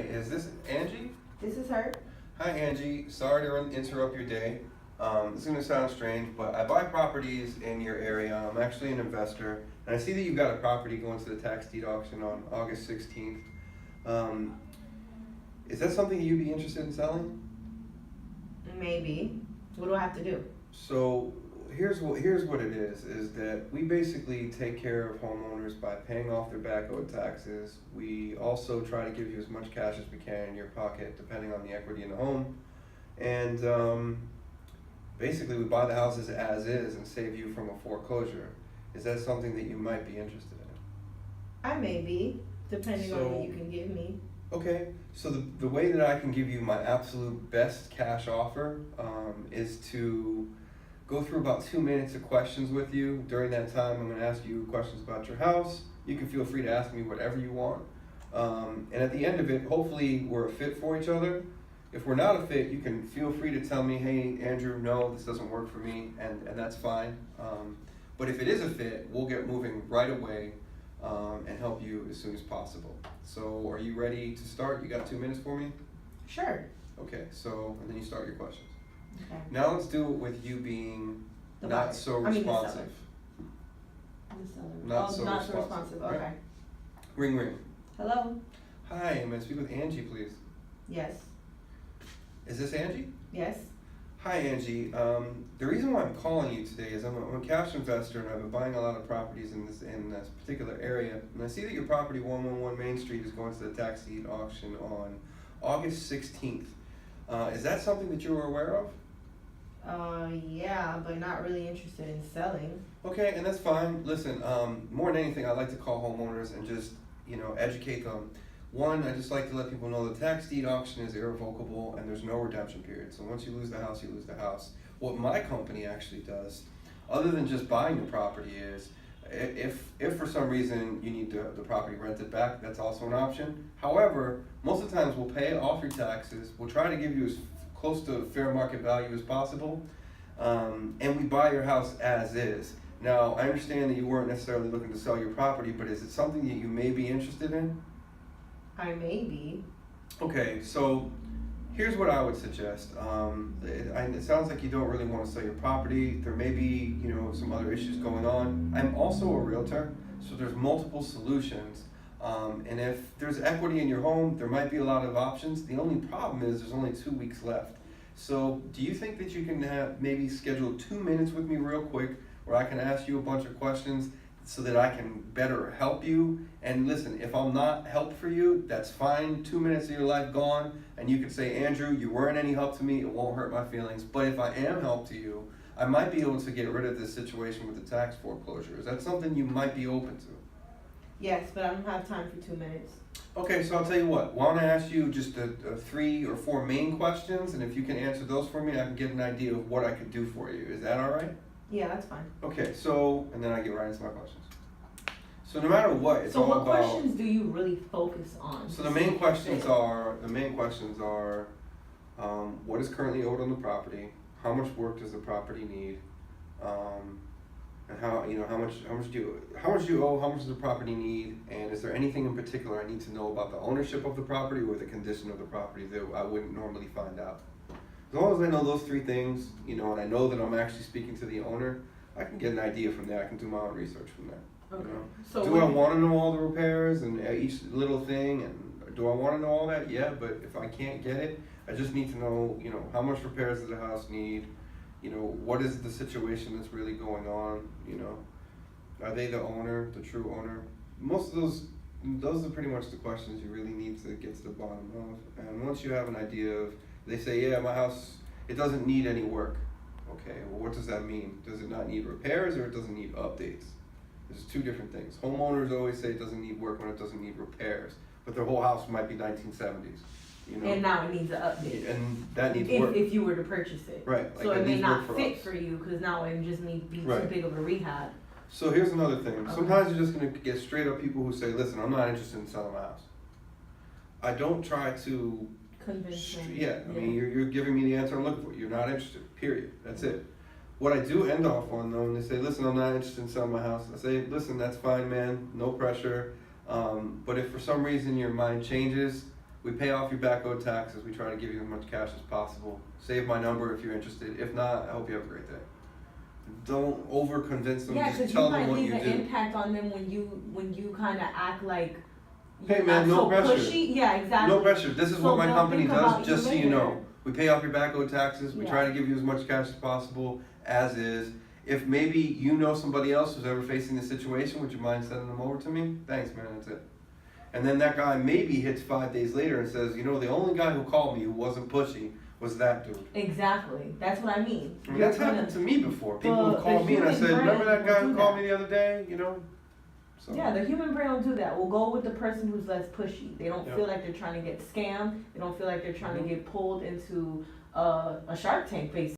is this Angie? This is her. Hi Angie, sorry to interrupt your day. This is gonna sound strange, but I buy properties in your area. I'm actually an investor, and I see that you've got a property going to the tax deed auction on August 16th. Is that something you'd be interested in selling? Maybe. What do I have to do? So here's what it is that we basically take care of homeowners by paying off their back owed taxes. We also try to give you as much cash as we can in your pocket, depending on the equity in the home. And basically we buy the houses as is and save you from a foreclosure. Is that something that you might be interested in? I may be, depending on what you can give me. Okay, so the way that I can give you my absolute best cash offer is to go through about 2 minutes of questions with you. During that time, I'm going to ask you questions about your house. You can feel free to ask me whatever you want. And at the end of it, hopefully we're a fit for each other. If we're not a fit, you can feel free to tell me, hey, Andrew, no, this doesn't work for me, and that's fine. But if it is a fit, we'll get moving right away and help you as soon as possible. So are you ready to start? You got 2 minutes for me? Sure. Okay, so, and then you start your questions. Okay. Now let's do it with you being The not buyer. so I mean the responsive. seller. The seller. Not oh, so not responsive, so responsive. right? Okay. Ring ring. Hello? Hi, may I speak with Angie, please? Yes. Is this Angie? Yes. Hi Angie, the reason why I'm calling you today is I'm a cash investor and I've been buying a lot of properties in this particular area, and I see that your property 111 Main Street is going to the tax deed auction on August 16th. Is that something that you were aware of? Yeah, but not really interested in selling. Okay, and that's fine. Listen, more than anything, I like to call homeowners and just, educate them. One, I just like to let people know the tax deed auction is irrevocable and there's no redemption period. So once you lose the house, you lose the house. What my company actually does, other than just buying the property, is if for some reason you need the property rented back, that's also an option. However, most of the times we'll pay off your taxes. We'll try to give you as close to fair market value as possible. And we buy your house as is. Now, I understand that you weren't necessarily looking to sell your property, but is it something that you may be interested in? I may be. Okay, so here's what I would suggest. It sounds like you don't really want to sell your property. There may be, some other issues going on. I'm also a realtor, so there's multiple solutions. And if there's equity in your home, there might be a lot of options. The only problem is there's only 2 weeks left. So do you think that you can maybe schedule 2 minutes with me real quick where I can ask you a bunch of questions so that I can better help you? And listen, if I'm not help for you, that's fine. 2 minutes of your life gone, and you can say, Andrew, you weren't any help to me, it won't hurt my feelings. But if I am help to you, I might be able to get rid of this situation with the tax foreclosure. Is that something you might be open to? Yes, but I don't have time for 2 minutes. Okay, so I'll tell you what, why don't I ask you just 3 or 4 main questions, and if you can answer those for me, I can get an idea of what I could do for you. Is that all right? Yeah, that's fine. Okay, so, and then I get right into my questions. So no matter what, it's so all what about. questions do you really focus on? So the main questions are what is currently owed on the property, how much work does the property need, and how much do you owe, how much does the property need, and is there anything in particular I need to know about the ownership of the property or the condition of the property that I wouldn't normally find out. As long as I know those 3 things, and I know that I'm actually speaking to the owner, I can get an idea from there. I can do my own research from there. Okay. So do I want to know all the repairs and each little thing, and do I want to know all that? Yeah, but if I can't get it, I just need to know, how much repairs does the house need? What is the situation that's really going on? Are they the owner, the true owner? Most of those are pretty much the questions you really need to get to the bottom of. And once you have an idea of, they say, yeah, my house, it doesn't need any work. Okay, well, what does that mean? Does it not need repairs or it doesn't need updates? There's 2 different things. Homeowners always say it doesn't need work when it doesn't need repairs, but their whole house might be 1970s. And now it needs an update. And that needs work. If you were to purchase it. Right. So it may not fit for you because now it just may be too big of a rehab. So here's another thing. Okay. Sometimes you're just going to get straight up people who say, listen, I'm not interested in selling my house. I don't try to convince them. Yeah, I mean, you're giving me the answer I'm looking for. You're not interested, period. That's it. What I do end off on, though, when they say, listen, I'm not interested in selling my house, I say, listen, that's fine, man, no pressure. But if for some reason your mind changes, We pay off your back owed taxes. We try to give you as much cash as possible. Save my number if you're interested. If not, I hope you have a great day. Don't over convince them. Yeah, Just because you tell them might what leave you an do. impact on them when you kind of act like Hey, you're man, not no so pressure. pushy. Yeah, exactly. No pressure. This is So what my they'll company think does, about just so you you later. know. We pay off your back owed taxes. We Yeah. try to give you as much cash as possible, as is. If maybe you know somebody else who's ever facing this situation, would you mind sending them over to me? Thanks, man. That's it. And then that guy maybe hits 5 days later and says, you know, the only guy who called me who wasn't pushy was that dude. Exactly. That's what I mean. I mean, that's happened to me before. People The- have called the me and I human said, brain remember that guy will who do called that. me the other day? You know? So. Yeah, the human brain will do that. We'll go with the person who's less pushy. They don't Yeah. feel like they're trying to get scammed. They don't feel like they're trying Mhm. to get pulled into a Shark Tank, basically.